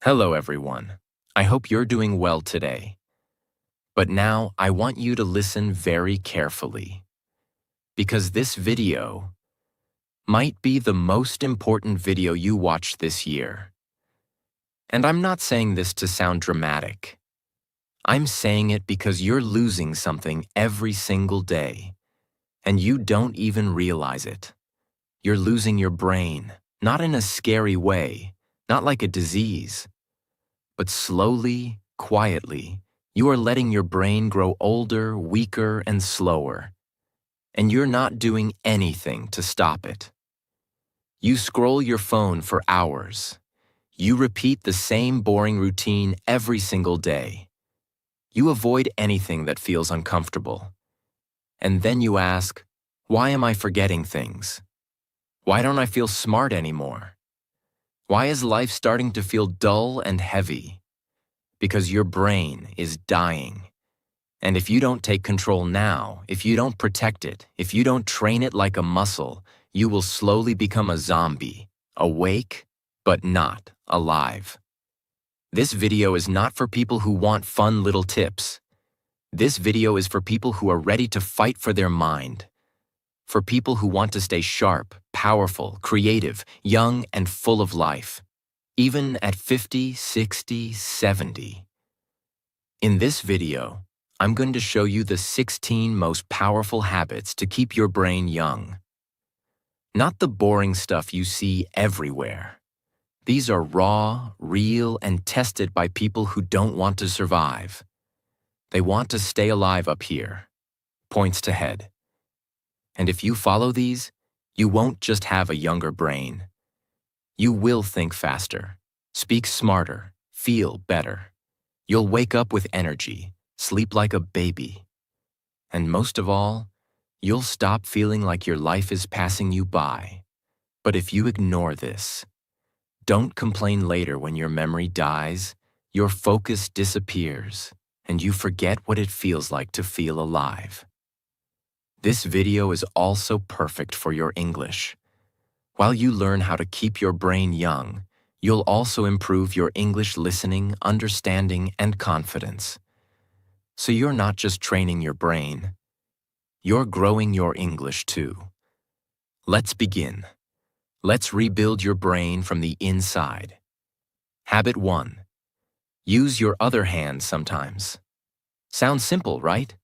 Hello everyone. I hope you're doing well today. But now I want you to listen very carefully, because this video might be the most important video you watch this year. And I'm not saying this to sound dramatic. I'm saying it because you're losing something every single day, and you don't even realize it. You're losing your brain, not in a scary way, not like a disease. But slowly, quietly, you are letting your brain grow older, weaker, and slower. And you're not doing anything to stop it. You scroll your phone for hours. You repeat the same boring routine every single day. You avoid anything that feels uncomfortable. And then you ask, why am I forgetting things? Why don't I feel smart anymore? Why is life starting to feel dull and heavy? Because your brain is dying. And if you don't take control now, if you don't protect it, if you don't train it like a muscle, you will slowly become a zombie, awake, but not alive. This video is not for people who want fun little tips. This video is for people who are ready to fight for their mind. For people who want to stay sharp, powerful, creative, young, and full of life, even at 50, 60, 70. In this video, I'm going to show you the 16 most powerful habits to keep your brain young. Not the boring stuff you see everywhere. These are raw, real, and tested by people who don't want to survive. They want to stay alive up here. Points to head. And if you follow these, you won't just have a younger brain. You will think faster, speak smarter, feel better. You'll wake up with energy, sleep like a baby. And most of all, you'll stop feeling like your life is passing you by. But if you ignore this, don't complain later when your memory dies, your focus disappears, and you forget what it feels like to feel alive. This video is also perfect for your English. While you learn how to keep your brain young, you'll also improve your English listening, understanding, and confidence. So you're not just training your brain, you're growing your English too. Let's begin. Let's rebuild your brain from the inside. Habit 1. Use your other hand sometimes. Sounds simple, right?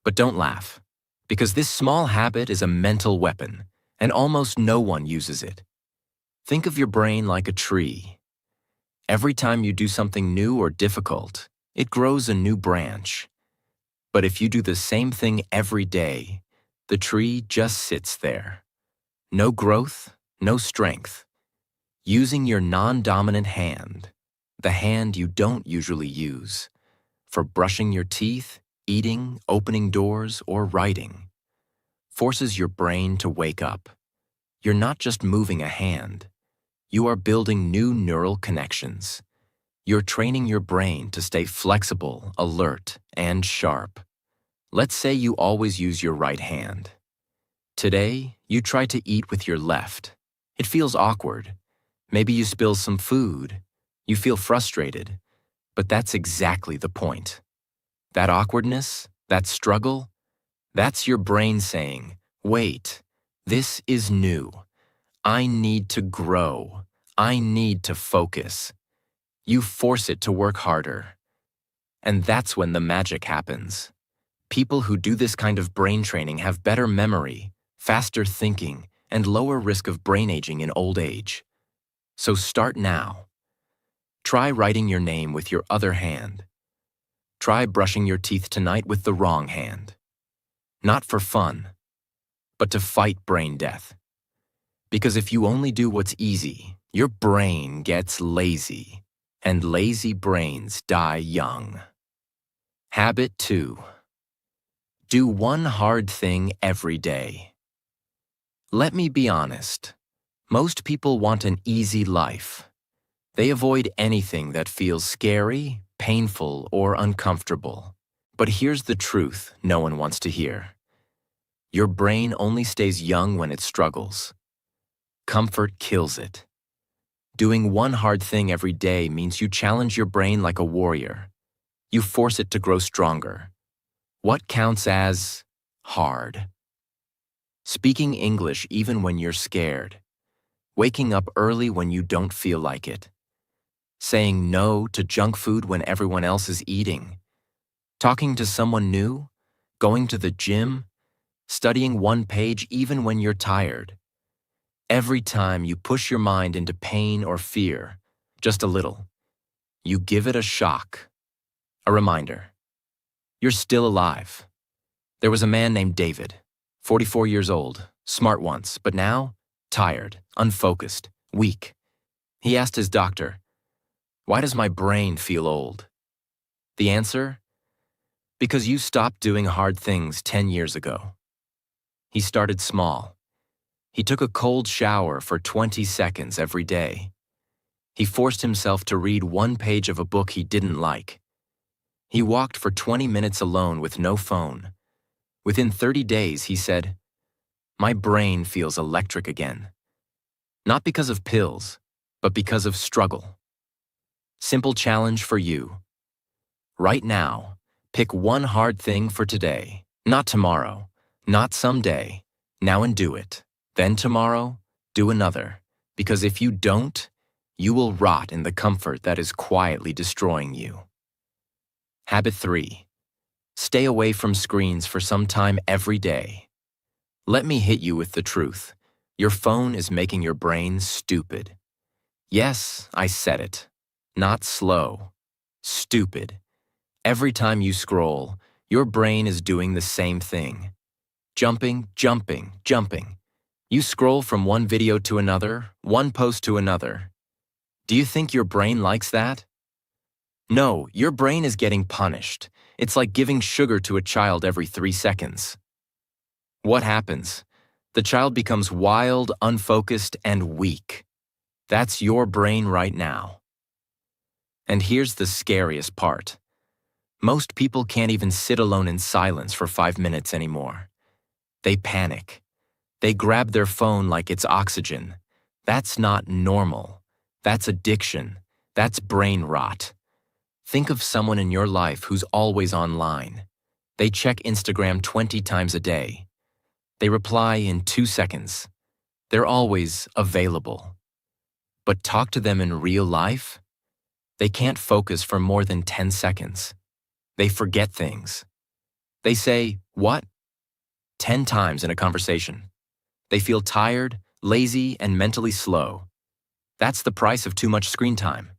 But don't laugh, because this small habit is a mental weapon, and almost no one uses it. Think of your brain like a tree. Every time you do something new or difficult, it grows a new branch. But if you do the same thing every day, the tree just sits there. No growth, no strength. Using your non-dominant hand, the hand you don't usually use, for brushing your teeth, eating, opening doors, or writing, forces your brain to wake up. You're not just moving a hand. You are building new neural connections. You're training your brain to stay flexible, alert, and sharp. Let's say you always use your right hand. Today, you try to eat with your left. It feels awkward. Maybe you spill some food. You feel frustrated. But that's exactly the point. That awkwardness, that struggle, that's your brain saying, wait, this is new. I need to grow. I need to focus. You force it to work harder. And that's when the magic happens. People who do this kind of brain training have better memory, faster thinking, and lower risk of brain aging in old age. So start now. Try writing your name with your other hand. Try brushing your teeth tonight with the wrong hand. Not for fun, but to fight brain death. Because if you only do what's easy, your brain gets lazy, and lazy brains die young. Habit 2. Do one hard thing every day. Let me be honest. Most people want an easy life. They avoid anything that feels scary, painful, or uncomfortable. But here's the truth no one wants to hear. Your brain only stays young when it struggles. Comfort kills it. Doing one hard thing every day means you challenge your brain like a warrior. You force it to grow stronger. What counts as hard? Speaking English even when you're scared. Waking up early when you don't feel like it. Saying no to junk food when everyone else is eating. Talking to someone new. Going to the gym. Studying one page even when you're tired. Every time you push your mind into pain or fear, just a little, you give it a shock. A reminder. You're still alive. There was a man named David, 44 years old, smart once, but now tired, unfocused, weak. He asked his doctor, "Why does my brain feel old?" The answer? Because you stopped doing hard things 10 years ago. He started small. He took a cold shower for 20 seconds every day. He forced himself to read one page of a book he didn't like. He walked for 20 minutes alone with no phone. Within 30 days, he said, "My brain feels electric again." Not because of pills, but because of struggle. Simple challenge for you. Right now, pick one hard thing for today, not tomorrow, not someday. Now and do it. Then tomorrow, do another. Because if you don't, you will rot in the comfort that is quietly destroying you. Habit 3. Stay away from screens for some time every day. Let me hit you with the truth. Your phone is making your brain stupid. Yes, I said it. Not slow. Stupid. Every time you scroll, your brain is doing the same thing. Jumping, jumping, jumping. You scroll from one video to another, one post to another. Do you think your brain likes that? No, your brain is getting punished. It's like giving sugar to a child every 3 seconds. What happens? The child becomes wild, unfocused, and weak. That's your brain right now. And here's the scariest part. Most people can't even sit alone in silence for 5 minutes anymore. They panic. They grab their phone like it's oxygen. That's not normal. That's addiction. That's brain rot. Think of someone in your life who's always online. They check Instagram 20 times a day. They reply in 2 seconds. They're always available. But talk to them in real life? They can't focus for more than 10 seconds. They forget things. They say, "What?" 10 times in a conversation. They feel tired, lazy, and mentally slow. That's the price of too much screen time.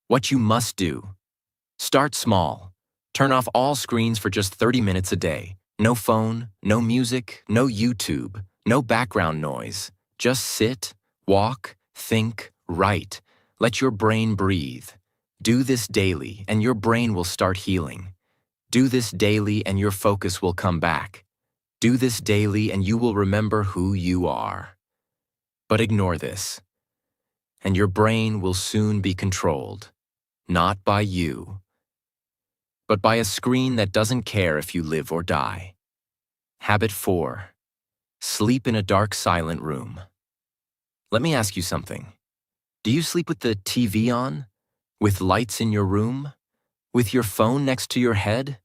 What you must do: start small. Turn off all screens for just 30 minutes a day. No phone, no music, no YouTube, no background noise. Just sit, walk, think, write. Let your brain breathe. Do this daily, and your brain will start healing. Do this daily, and your focus will come back. Do this daily, and you will remember who you are. But ignore this, and your brain will soon be controlled, not by you, but by a screen that doesn't care if you live or die. Habit 4. Sleep in a dark, silent room. Let me ask you something. Do you sleep with the TV on? With lights in your room? With your phone next to your head?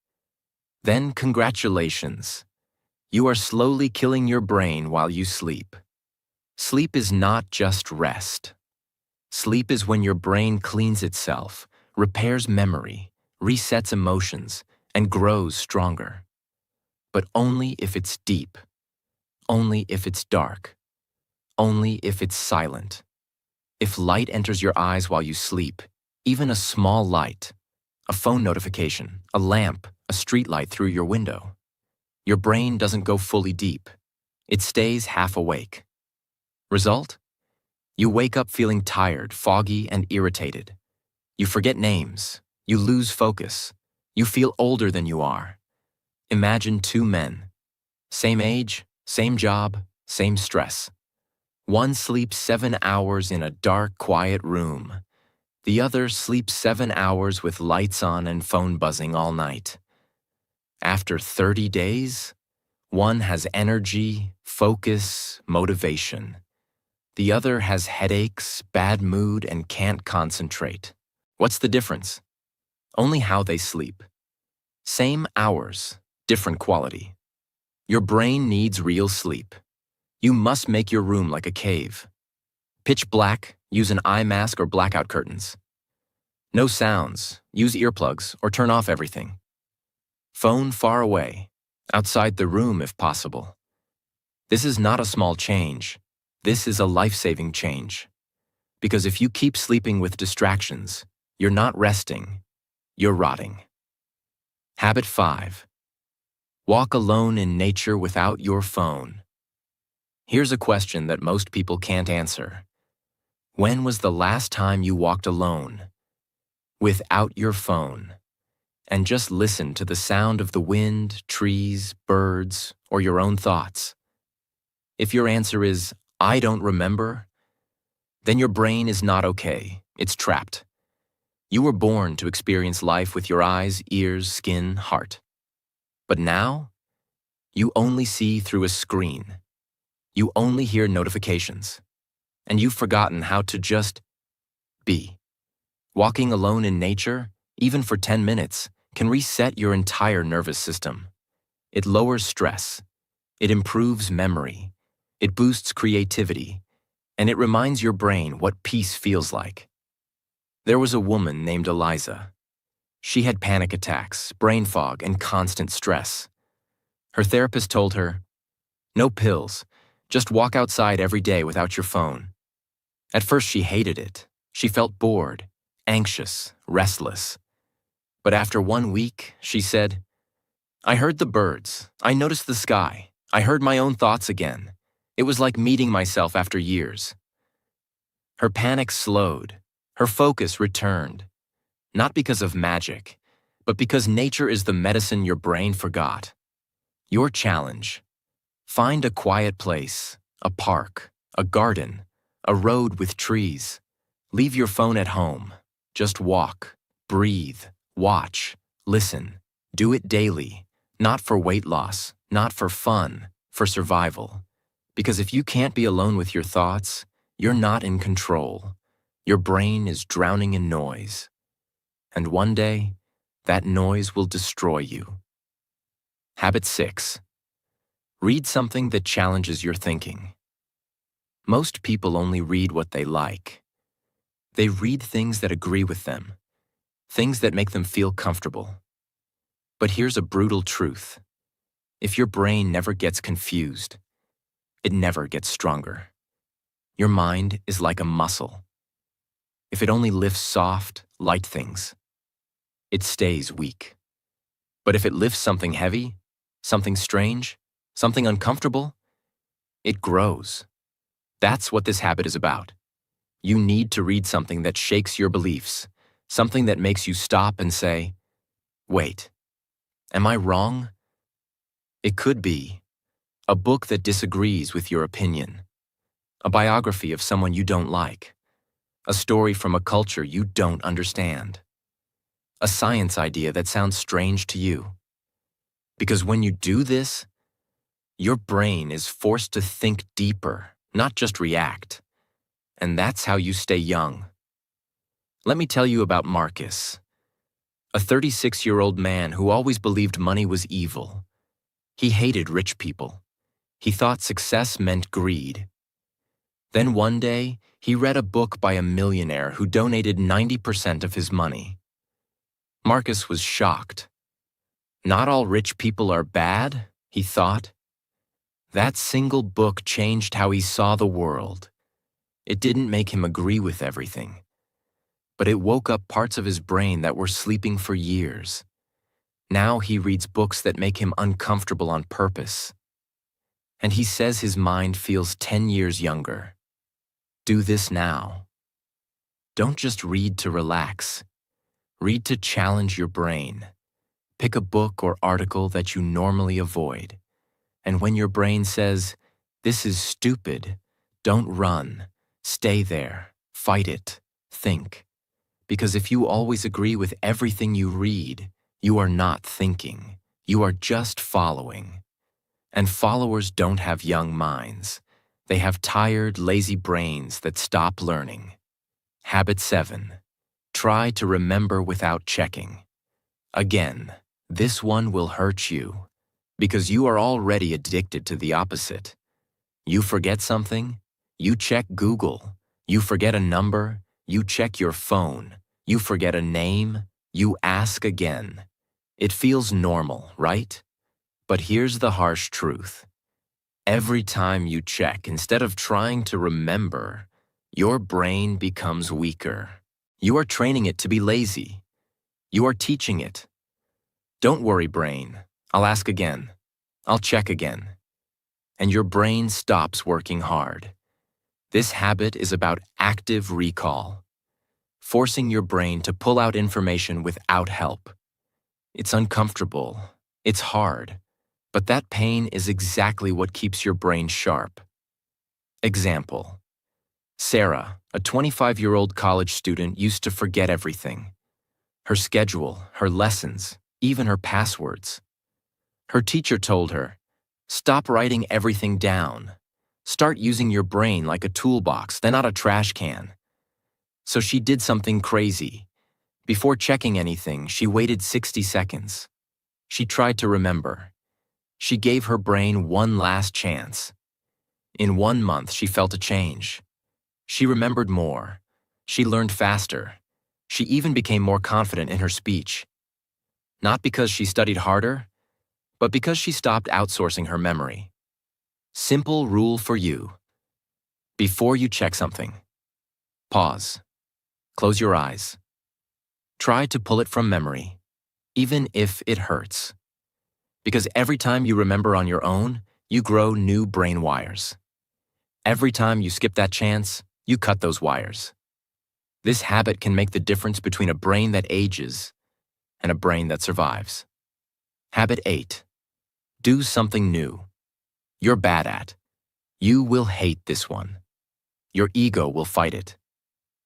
Then congratulations. You are slowly killing your brain while you sleep. Sleep is not just rest. Sleep is when your brain cleans itself, repairs memory, resets emotions, and grows stronger. But only if it's deep. Only if it's dark. Only if it's silent. If light enters your eyes while you sleep, even a small light, a phone notification, a lamp, a street light through your window, your brain doesn't go fully deep. It stays half awake. Result? You wake up feeling tired, foggy, and irritated. You forget names. You lose focus. You feel older than you are. Imagine 2 men. Same age, same job, same stress. One sleeps 7 hours in a dark, quiet room. The other sleeps 7 hours with lights on and phone buzzing all night. After 30 days, one has energy, focus, motivation. The other has headaches, bad mood, and can't concentrate. What's the difference? Only how they sleep. Same hours, different quality. Your brain needs real sleep. You must make your room like a cave. Pitch black, use an eye mask or blackout curtains. No sounds, use earplugs or turn off everything. Phone far away, outside the room if possible. This is not a small change. This is a life-saving change. Because if you keep sleeping with distractions, you're not resting, you're rotting. Habit 5. Walk alone in nature without your phone. Here's a question that most people can't answer. When was the last time you walked alone, without your phone, and just listened to the sound of the wind, trees, birds, or your own thoughts? If your answer is, I don't remember, then your brain is not okay. It's trapped. You were born to experience life with your eyes, ears, skin, heart. But now, you only see through a screen. You only hear notifications. And you've forgotten how to just be. Walking alone in nature, even for 10 minutes, can reset your entire nervous system. It lowers stress. It improves memory. It boosts creativity. And it reminds your brain what peace feels like. There was a woman named Eliza. She had panic attacks, brain fog, and constant stress. Her therapist told her, "No pills, just walk outside every day without your phone." At first she hated it. She felt bored, anxious, restless. But after 1 week, she said, "I heard the birds, I noticed the sky, I heard my own thoughts again. It was like meeting myself after years." Her panic slowed. Her focus returned, not because of magic, but because nature is the medicine your brain forgot. Your challenge: find a quiet place, a park, a garden, a road with trees. Leave your phone at home. Just walk, breathe, watch, listen. Do it daily, not for weight loss, not for fun, for survival. Because if you can't be alone with your thoughts, you're not in control. Your brain is drowning in noise. And one day, that noise will destroy you. Habit 6. Read something that challenges your thinking. Most people only read what they like. They read things that agree with them, things that make them feel comfortable. But here's a brutal truth. If your brain never gets confused, it never gets stronger. Your mind is like a muscle. If it only lifts soft, light things, it stays weak. But if it lifts something heavy, something strange, something uncomfortable, it grows. That's what this habit is about. You need to read something that shakes your beliefs, something that makes you stop and say, "Wait, am I wrong?" It could be a book that disagrees with your opinion, a biography of someone you don't like, a story from a culture you don't understand, a science idea that sounds strange to you. Because when you do this, your brain is forced to think deeper, not just react. And that's how you stay young. Let me tell you about Marcus, a 36-year-old man who always believed money was evil. He hated rich people. He thought success meant greed. Then one day, he read a book by a millionaire who donated 90% of his money. Marcus was shocked. Not all rich people are bad, he thought. That single book changed how he saw the world. It didn't make him agree with everything, but it woke up parts of his brain that were sleeping for years. Now he reads books that make him uncomfortable on purpose. And he says his mind feels 10 years younger. Do this now. Don't just read to relax. Read to challenge your brain. Pick a book or article that you normally avoid. And when your brain says, "This is stupid," don't run. Stay there. Fight it. Think. Because if you always agree with everything you read, you are not thinking. You are just following. And followers don't have young minds. They have tired, lazy brains that stop learning. Habit 7. Try to remember without checking. Again, this one will hurt you because you are already addicted to the opposite. You forget something, you check Google. You forget a number, you check your phone. You forget a name, you ask again. It feels normal, right? But here's the harsh truth. Every time you check, instead of trying to remember, your brain becomes weaker. You are training it to be lazy. You are teaching it. Don't worry, brain. I'll ask again. I'll check again. And your brain stops working hard. This habit is about active recall, forcing your brain to pull out information without help. It's uncomfortable. It's hard. But that pain is exactly what keeps your brain sharp. Example. Sarah, a 25-year-old college student, used to forget everything. Her schedule, her lessons, even her passwords. Her teacher told her, "Stop writing everything down. Start using your brain like a toolbox, then not a trash can." So she did something crazy. Before checking anything, she waited 60 seconds. She tried to remember. She gave her brain one last chance. In 1 month, she felt a change. She remembered more. She learned faster. She even became more confident in her speech. Not because she studied harder, but because she stopped outsourcing her memory. Simple rule for you. Before you check something, pause. Close your eyes. Try to pull it from memory, even if it hurts. Because every time you remember on your own, you grow new brain wires. Every time you skip that chance, you cut those wires. This habit can make the difference between a brain that ages and a brain that survives. Habit 8. Do something new. You're bad at. You will hate this one. Your ego will fight it.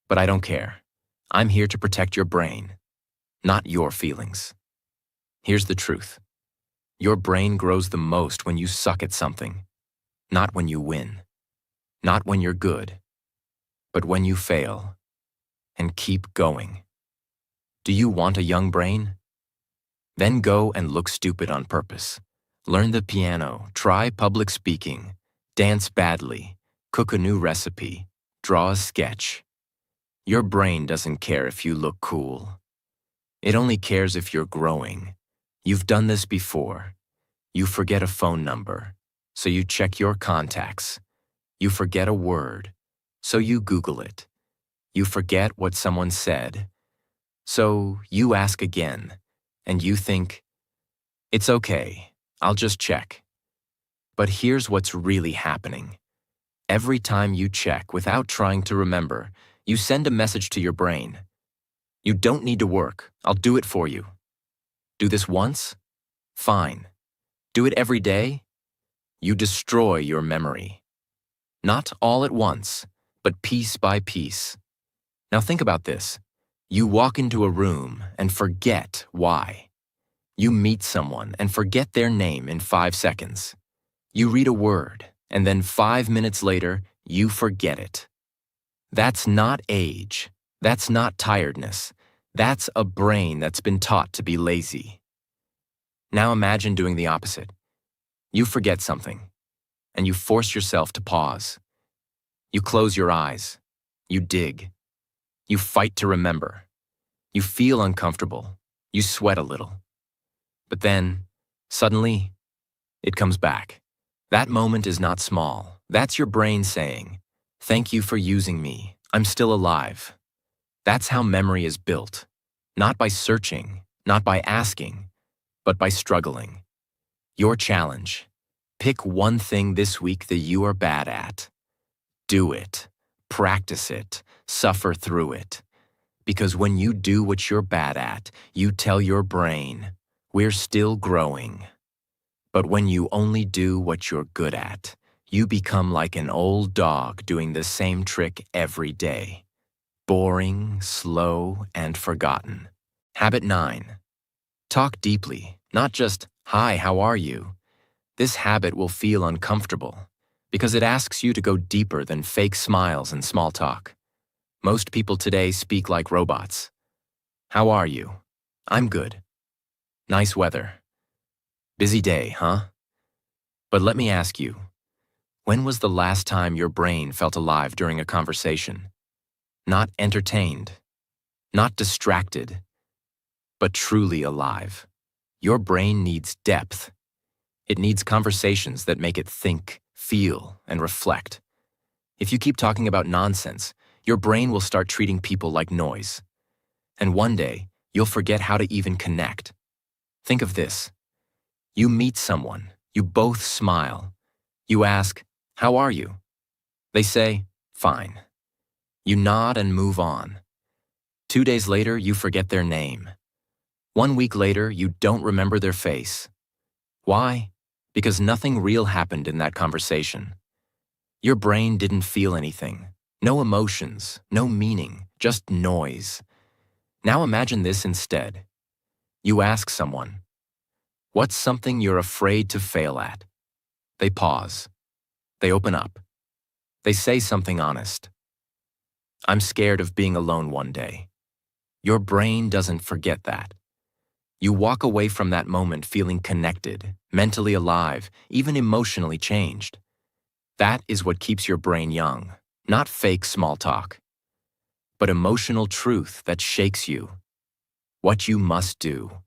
But I don't care. I'm here to protect your brain, not your feelings. Here's the truth. Your brain grows the most when you suck at something, not when you win, not when you're good, but when you fail. And keep going. Do you want a young brain? Then go and look stupid on purpose. Learn the piano, try public speaking, dance badly, cook a new recipe, draw a sketch. Your brain doesn't care if you look cool. It only cares if you're growing. You've done this before. You forget a phone number, so you check your contacts. You forget a word, so you Google it. You forget what someone said, so you ask again, and you think, "It's okay, I'll just check." But here's what's really happening. Every time you check without trying to remember, you send a message to your brain. You don't need to work, I'll do it for you. Do this once? Fine. Do it every day? You destroy your memory. Not all at once, but piece by piece. Now think about this. You walk into a room and forget why. You meet someone and forget their name in 5 seconds. You read a word, and then 5 minutes later, you forget it. That's not age. That's not tiredness. That's a brain that's been taught to be lazy. Now imagine doing the opposite. You forget something, and you force yourself to pause. You close your eyes. You dig. You fight to remember. You feel uncomfortable. You sweat a little. But then, suddenly, it comes back. That moment is not small. That's your brain saying, "Thank you for using me. I'm still alive." That's how memory is built. Not by searching, not by asking, but by struggling. Your challenge. Pick one thing this week that you are bad at. Do it. Practice it. Suffer through it. Because when you do what you're bad at, you tell your brain, "We're still growing." But when you only do what you're good at, you become like an old dog doing the same trick every day. Boring, slow, and forgotten. Habit 9. Talk deeply, not just, "Hi, how are you?" This habit will feel uncomfortable, because it asks you to go deeper than fake smiles and small talk. Most people today speak like robots. How are you? I'm good. Nice weather. Busy day, huh? But let me ask you, when was the last time your brain felt alive during a conversation? Not entertained, not distracted, but truly alive. Your brain needs depth. It needs conversations that make it think, feel, and reflect. If you keep talking about nonsense, your brain will start treating people like noise. And one day, you'll forget how to even connect. Think of this. You meet someone, you both smile. You ask, "How are you?" They say, "Fine." You nod and move on. 2 days later, you forget their name. 1 week later, you don't remember their face. Why? Because nothing real happened in that conversation. Your brain didn't feel anything. No emotions, no meaning, just noise. Now imagine this instead. You ask someone, "What's something you're afraid to fail at?" They pause. They open up. They say something honest. "I'm scared of being alone one day." Your brain doesn't forget that. You walk away from that moment feeling connected, mentally alive, even emotionally changed. That is what keeps your brain young, not fake small talk, but emotional truth that shakes you. What you must do.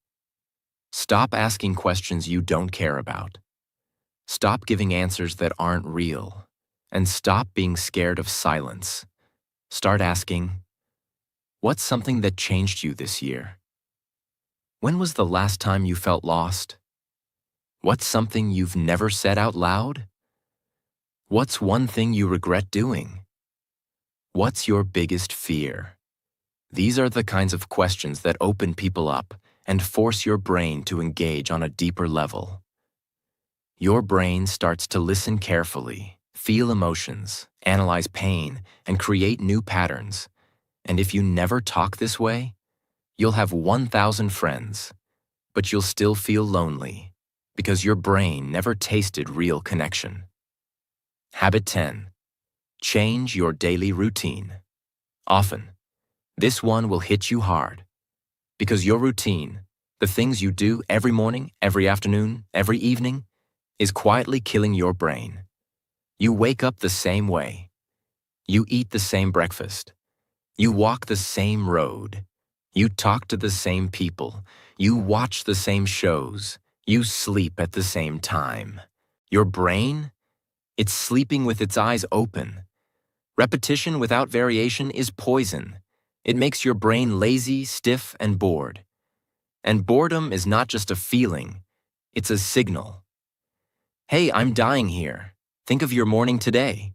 Stop asking questions you don't care about. Stop giving answers that aren't real. And stop being scared of silence. Start asking, what's something that changed you this year? When was the last time you felt lost? What's something you've never said out loud? What's one thing you regret doing? What's your biggest fear? These are the kinds of questions that open people up and force your brain to engage on a deeper level. Your brain starts to listen carefully, feel emotions, analyze pain, and create new patterns. And if you never talk this way, you'll have 1,000 friends, but you'll still feel lonely because your brain never tasted real connection. Habit 10. Change your daily routine. Often, this one will hit you hard because your routine, the things you do every morning, every afternoon, every evening, is quietly killing your brain. You wake up the same way. You eat the same breakfast. You walk the same road. You talk to the same people. You watch the same shows. You sleep at the same time. Your brain? It's sleeping with its eyes open. Repetition without variation is poison. It makes your brain lazy, stiff, and bored. And boredom is not just a feeling, it's a signal. Hey, I'm dying here. Think of your morning today.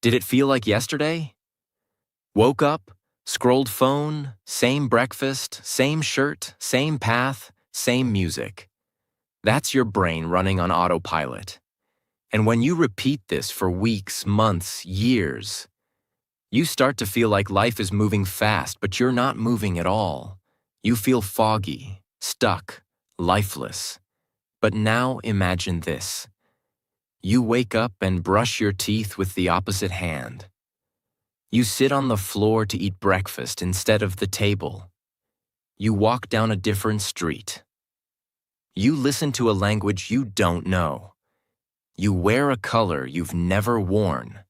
Did it feel like yesterday? Woke up, scrolled phone, same breakfast, same shirt, same path, same music. That's your brain running on autopilot. And when you repeat this for weeks, months, years, you start to feel like life is moving fast, but you're not moving at all. You feel foggy, stuck, lifeless. But now imagine this. You wake up and brush your teeth with the opposite hand. You sit on the floor to eat breakfast instead of the table. You walk down a different street. You listen to a language you don't know. You wear a color you've never worn.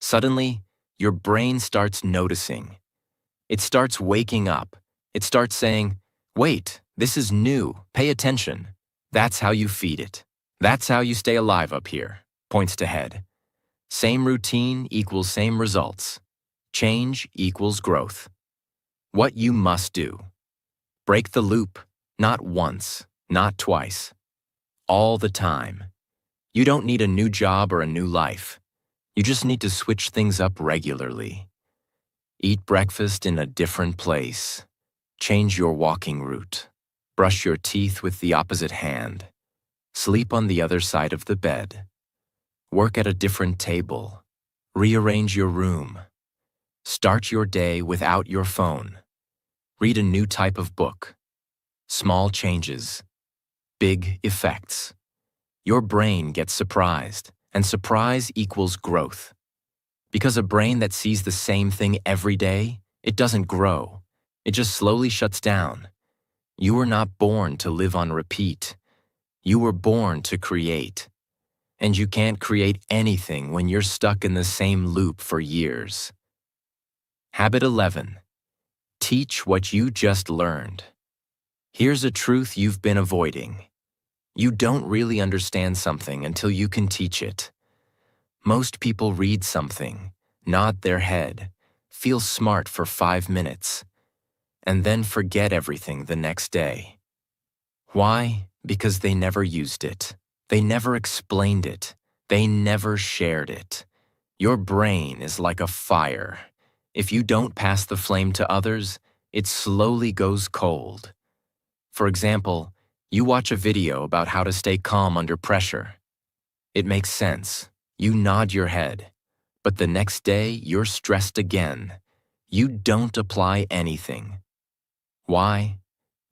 Suddenly, your brain starts noticing. It starts waking up. It starts saying, "Wait, this is new. Pay attention." That's how you feed it. That's how you stay alive up here. Points to head. Same routine equals same results. Change equals growth. What you must do. Break the loop, not once, not twice. All the time. You don't need a new job or a new life. You just need to switch things up regularly. Eat breakfast in a different place. Change your walking route. Brush your teeth with the opposite hand. Sleep on the other side of the bed. Work at a different table. Rearrange your room. Start your day without your phone. Read a new type of book. Small changes. Big effects. Your brain gets surprised, And surprise equals growth. Because a brain that sees the same thing every day, it doesn't grow. It just slowly shuts down. You were not born to live on repeat. You were born to create. And you can't create anything when you're stuck in the same loop for years. Habit 11. Teach what you just learned. Here's a truth you've been avoiding. You don't really understand something until you can teach it. Most people read something, nod their head, feel smart for 5 minutes, and then forget everything the next day. Why? Because they never used it. They never explained it. They never shared it. Your brain is like a fire. If you don't pass the flame to others, it slowly goes cold. For example, you watch a video about how to stay calm under pressure. It makes sense. You nod your head. But the next day, you're stressed again. You don't apply anything. Why?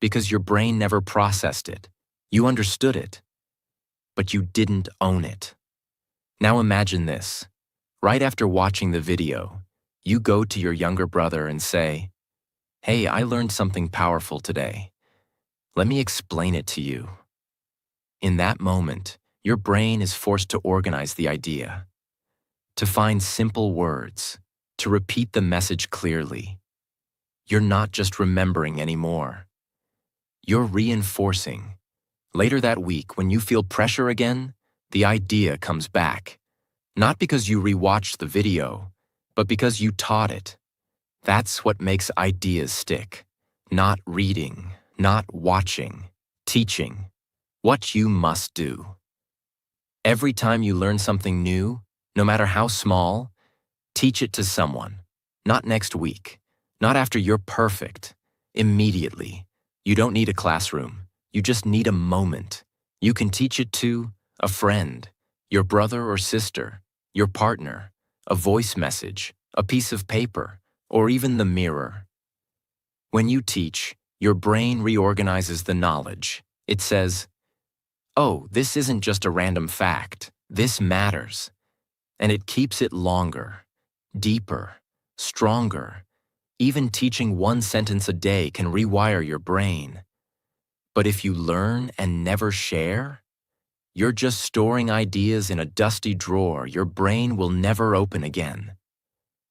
Because your brain never processed it. You understood it, but you didn't own it. Now imagine this. Right after watching the video, you go to your younger brother and say, "Hey, I learned something powerful today. Let me explain it to you." In that moment, your brain is forced to organize the idea, to find simple words, to repeat the message clearly. You're not just remembering anymore. You're reinforcing. Later that week, when you feel pressure again, the idea comes back. Not because you rewatched the video, but because you taught it. That's what makes ideas stick. Not reading, not watching, teaching. What you must do. Every time you learn something new, no matter how small, teach it to someone. Not next week, not after you're perfect. Immediately. You don't need a classroom. You just need a moment. You can teach it to a friend, your brother or sister, your partner, a voice message, a piece of paper, or even the mirror. When you teach, your brain reorganizes the knowledge. It says, "Oh, this isn't just a random fact. This matters." And it keeps it longer, deeper, stronger. Even teaching one sentence a day can rewire your brain. But if you learn and never share, you're just storing ideas in a dusty drawer your brain will never open again.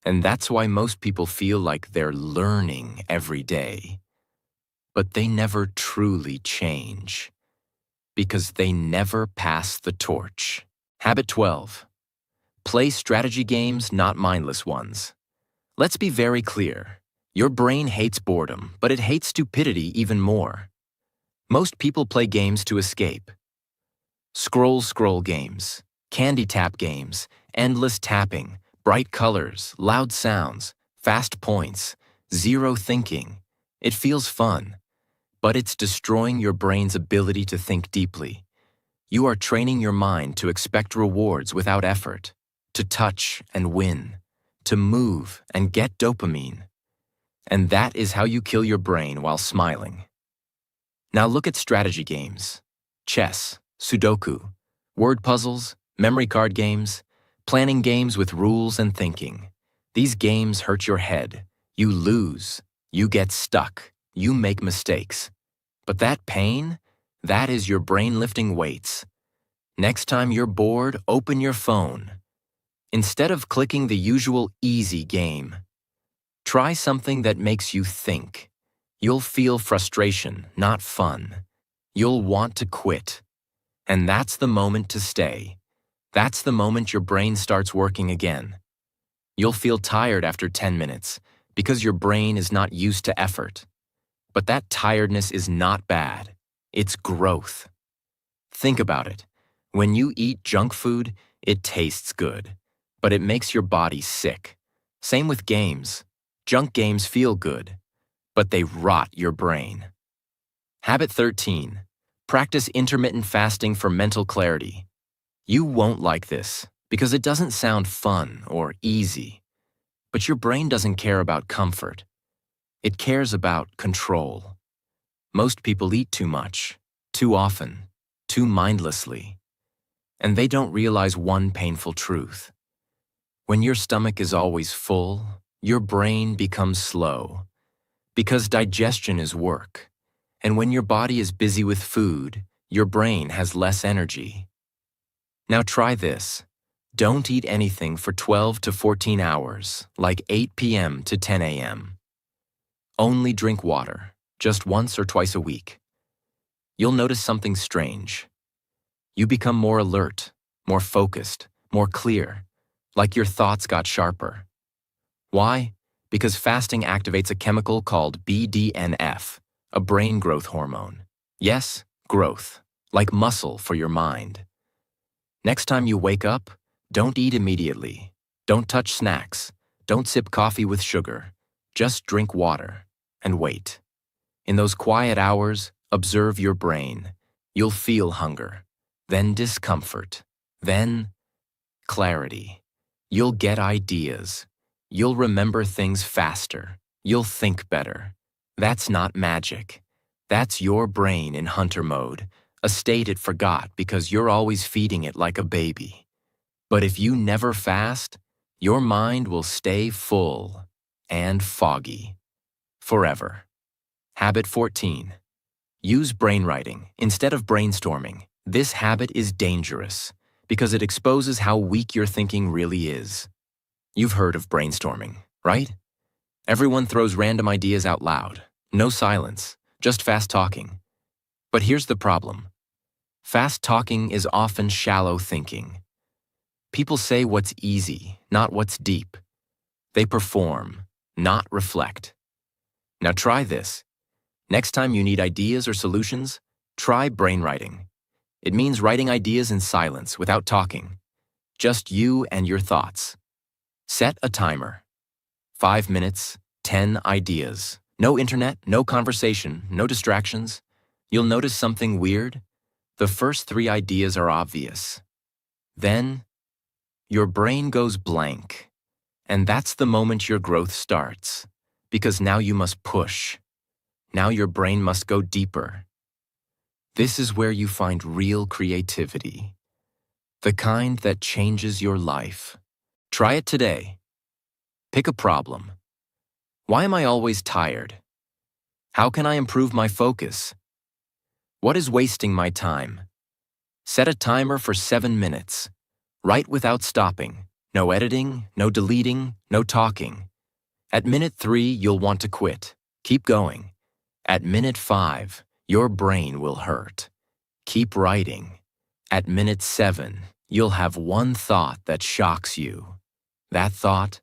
And that's why most people feel like they're learning every day. But they never truly change. Because they never pass the torch. Habit 12. Play strategy games, not mindless ones. Let's be very clear. Your brain hates boredom, but it hates stupidity even more. Most people play games to escape. Scroll games, candy tap games, endless tapping, bright colors, loud sounds, fast points, zero thinking. It feels fun, but it's destroying your brain's ability to think deeply. You are training your mind to expect rewards without effort, to touch and win, to move and get dopamine. And that is how you kill your brain while smiling. Now look at strategy games. Chess, Sudoku, word puzzles, memory card games, planning games with rules and thinking. These games hurt your head. You lose. You get stuck. You make mistakes. But that pain, that is your brain lifting weights. Next time you're bored, open your phone. Instead of clicking the usual easy game, try something that makes you think. You'll feel frustration, not fun. You'll want to quit. And that's the moment to stay. That's the moment your brain starts working again. You'll feel tired after 10 minutes because your brain is not used to effort. But that tiredness is not bad. It's growth. Think about it. When you eat junk food, it tastes good, but it makes your body sick. Same with games. Junk games feel good, but they rot your brain. Habit 13. Practice intermittent fasting for mental clarity. You won't like this because it doesn't sound fun or easy. But your brain doesn't care about comfort. It cares about control. Most people eat too much, too often, too mindlessly. and they don't realize one painful truth. When your stomach is always full, your brain becomes slow, because digestion is work. And when your body is busy with food, your brain has less energy. Now try this. Don't eat anything for 12 to 14 hours, like 8 p.m. to 10 a.m. Only drink water, just once or twice a week. You'll notice something strange. You become more alert, more focused, more clear, like your thoughts got sharper. Why? Because fasting activates a chemical called BDNF, a brain growth hormone. Yes, growth, like muscle for your mind. Next time you wake up, don't eat immediately. Don't touch snacks. Don't sip coffee with sugar. Just drink water and wait. In those quiet hours, observe your brain. You'll feel hunger, then discomfort, then clarity. You'll get ideas. You'll remember things faster. You'll think better. That's not magic. That's your brain in hunter mode, a state it forgot because you're always feeding it like a baby. But if you never fast, your mind will stay full and foggy forever. Habit 14. Use brainwriting instead of brainstorming. This habit is dangerous because it exposes how weak your thinking really is. You've heard of brainstorming, right? Everyone throws random ideas out loud. No silence, just fast talking. But here's the problem. Fast talking is often shallow thinking. People say what's easy, not what's deep. They perform, not reflect. Now try this. Next time you need ideas or solutions, try brainwriting. It means writing ideas in silence without talking. Just you and your thoughts. Set a timer. 5 minutes, 10 ideas. No internet, no conversation, no distractions. You'll notice something weird. The first 3 ideas are obvious. Then, your brain goes blank. And that's the moment your growth starts. Because now you must push. Now your brain must go deeper. This is where you find real creativity. The kind that changes your life. Try it today. Pick a problem. Why am I always tired? How can I improve my focus? What is wasting my time? Set a timer for 7 minutes. Write without stopping. No editing, no deleting, no talking. At minute 3, you'll want to quit. Keep going. At minute 5, your brain will hurt. Keep writing. At minute 7, you'll have one thought that shocks you. That thought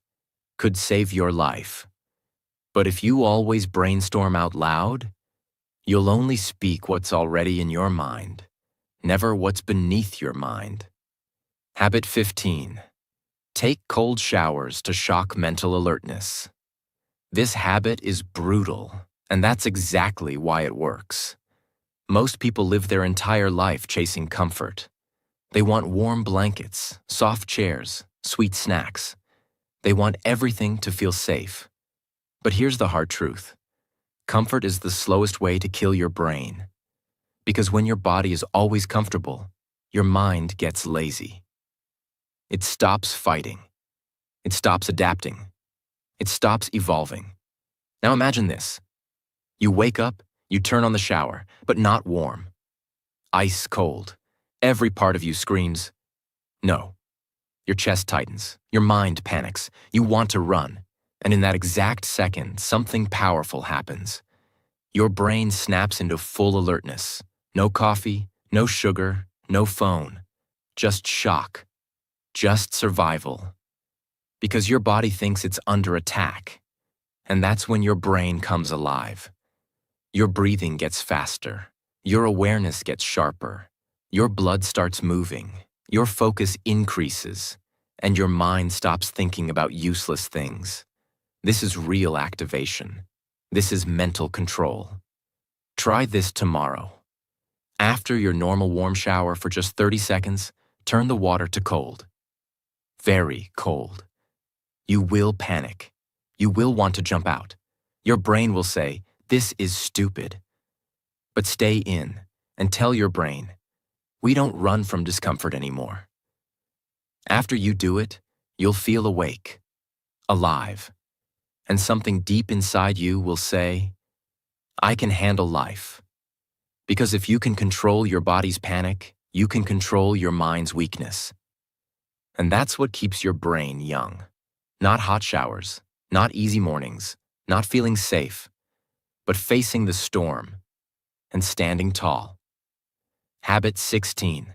could save your life. But if you always brainstorm out loud, you'll only speak what's already in your mind, never what's beneath your mind. Habit 15. Take cold showers to shock mental alertness. This habit is brutal, and that's exactly why it works. Most people live their entire life chasing comfort. They want warm blankets, soft chairs, sweet snacks. They want everything to feel safe. But here's the hard truth. Comfort is the slowest way to kill your brain. Because when your body is always comfortable, your mind gets lazy. It stops fighting. It stops adapting. It stops evolving. Now imagine this. You wake up, you turn on the shower, but not warm. Ice cold. Every part of you screams, no. Your chest tightens. Your mind panics. You want to run. And in that exact second, something powerful happens. Your brain snaps into full alertness. No coffee, no sugar, no phone. Just shock. Just survival. Because your body thinks it's under attack. And that's when your brain comes alive. Your breathing gets faster. Your awareness gets sharper. Your blood starts moving. Your focus increases. And your mind stops thinking about useless things. This is real activation. This is mental control. Try this tomorrow. After your normal warm shower for just 30 seconds, turn the water to cold. Very cold. You will panic. You will want to jump out. Your brain will say, "This is stupid." But stay in and tell your brain, We don't run from discomfort anymore. After you do it, you'll feel awake, alive, and something deep inside you will say, I can handle life. Because if you can control your body's panic, you can control your mind's weakness. And that's what keeps your brain young. Not hot showers, not easy mornings, not feeling safe, but facing the storm and standing tall. Habit 16.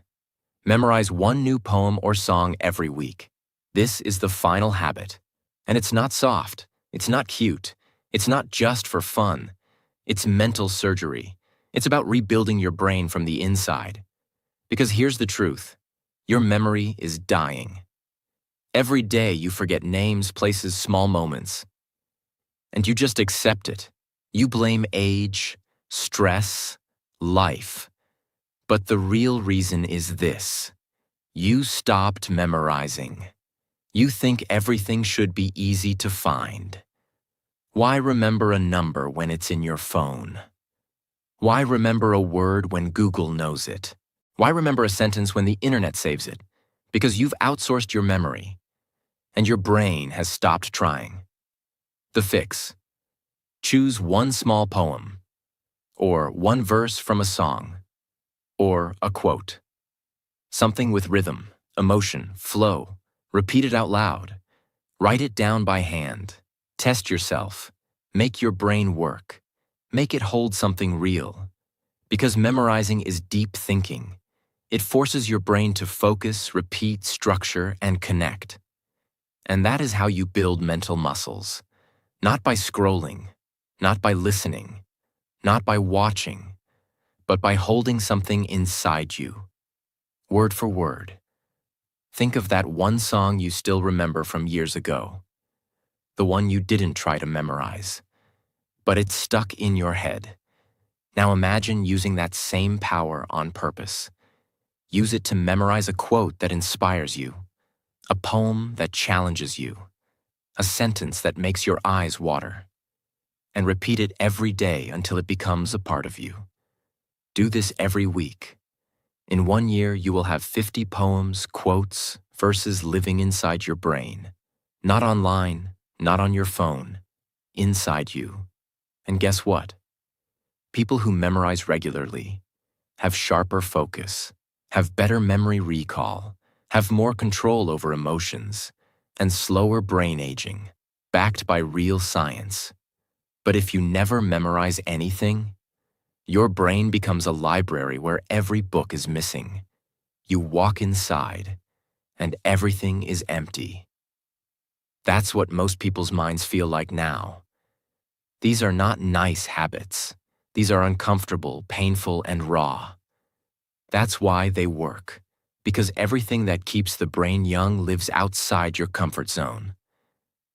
Memorize one new poem or song every week. This is the final habit. And it's not soft, it's not cute, it's not just for fun. It's mental surgery. It's about rebuilding your brain from the inside. Because here's the truth. Your memory is dying. Every day you forget names, places, small moments. And you just accept it. You blame age, stress, life. But the real reason is this. You stopped memorizing. You think everything should be easy to find. Why remember a number when it's in your phone? Why remember a word when Google knows it? Why remember a sentence when the internet saves it? Because you've outsourced your memory, and your brain has stopped trying. The fix. Choose one small poem, or one verse from a song, or a quote. Something with rhythm, emotion, flow. Repeat it out loud. Write it down by hand. Test yourself. Make your brain work. Make it hold something real. Because memorizing is deep thinking. It forces your brain to focus, repeat, structure, and connect. And that is how you build mental muscles. Not by scrolling, not by listening, not by watching, but by holding something inside you. Word for word. Think of that one song you still remember from years ago. The one you didn't try to memorize, but it's stuck in your head. Now imagine using that same power on purpose. Use it to memorize a quote that inspires you, a poem that challenges you, a sentence that makes your eyes water. And repeat it every day until it becomes a part of you. Do this every week. In 1 year, you will have 50 poems, quotes, verses living inside your brain. Not online, not on your phone, inside you. And guess what? People who memorize regularly have sharper focus, have better memory recall, have more control over emotions, and slower brain aging, backed by real science. But if you never memorize anything, your brain becomes a library where every book is missing. You walk inside, and everything is empty. That's what most people's minds feel like now. These are not nice habits. These are uncomfortable, painful, and raw. That's why they work, because everything that keeps the brain young lives outside your comfort zone.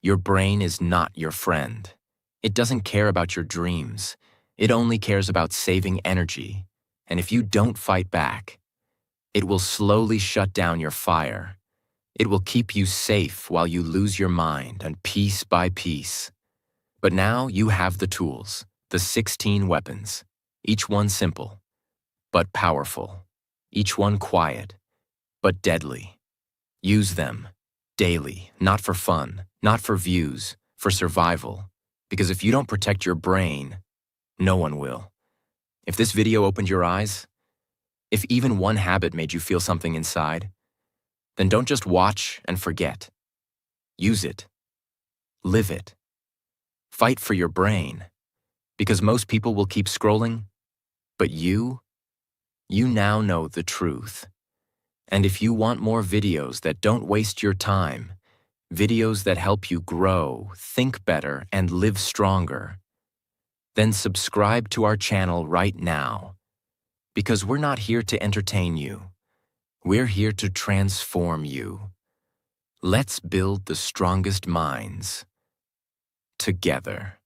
Your brain is not your friend. It doesn't care about your dreams. It only cares about saving energy. And if you don't fight back, it will slowly shut down your fire. It will keep you safe while you lose your mind, and piece by piece. But now you have the tools, the 16 weapons, each one simple, but powerful, each one quiet, but deadly. Use them daily, not for fun, not for views, for survival. Because if you don't protect your brain, no one will. If this video opened your eyes, if even one habit made you feel something inside, then don't just watch and forget. Use it. Live it. Fight for your brain. Because most people will keep scrolling, but you now know the truth. And if you want more videos that don't waste your time, videos that help you grow, think better, and live stronger, then subscribe to our channel right now. Because we're not here to entertain you. We're here to transform you. Let's build the strongest minds together.